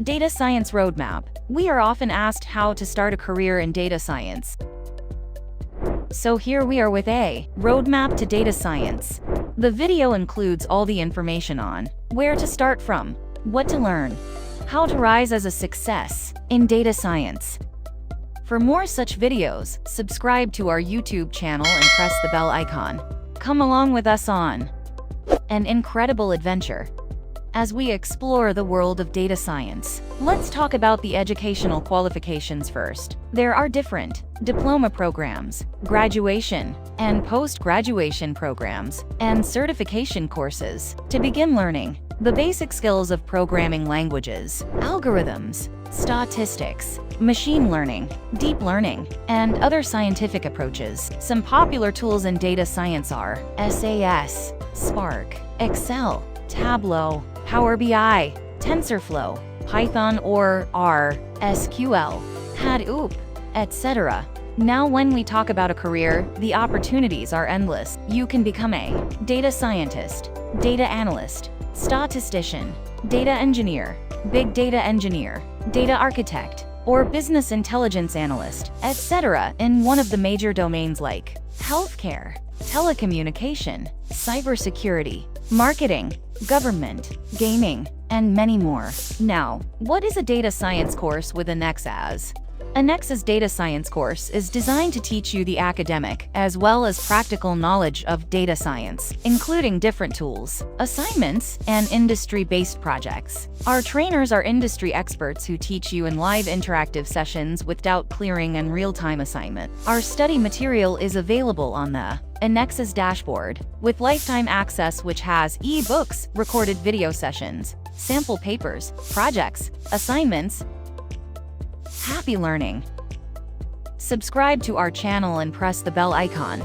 Data Science Roadmap. We are often asked how to start a career in data science. So here we are with a roadmap to data science. The video includes all the information on where to start from, what to learn, how to rise as a success in data science. For more such videos, subscribe to our YouTube channel and press the bell icon. Come along with us on an incredible adventure as we explore the world of data science. Let's talk about the educational qualifications first. There are different diploma programs, graduation and post-graduation programs, and certification courses to begin learning the basic skills of programming languages, algorithms, statistics, machine learning, deep learning, and other scientific approaches. Some popular tools in data science are SAS, Spark, Excel, Tableau, Power BI, TensorFlow, Python or R, SQL, Hadoop, etc. Now when we talk about a career, the opportunities are endless. You can become a data scientist, data analyst, statistician, data engineer, big data engineer, data architect, or business intelligence analyst, etc. in one of the major domains like healthcare, telecommunication, cybersecurity, marketing, government, gaming, and many more. Now, what is a data science course with Anexas? Anexas data science course is designed to teach you the academic as well as practical knowledge of data science, including different tools, assignments, and industry-based projects. Our trainers are industry experts who teach you in live interactive sessions with doubt clearing and real-time assignment. Our study material is available on the Anexas dashboard, with lifetime access which has e-books, recorded video sessions, sample papers, projects, assignments. Happy learning! Subscribe to our channel and press the bell icon.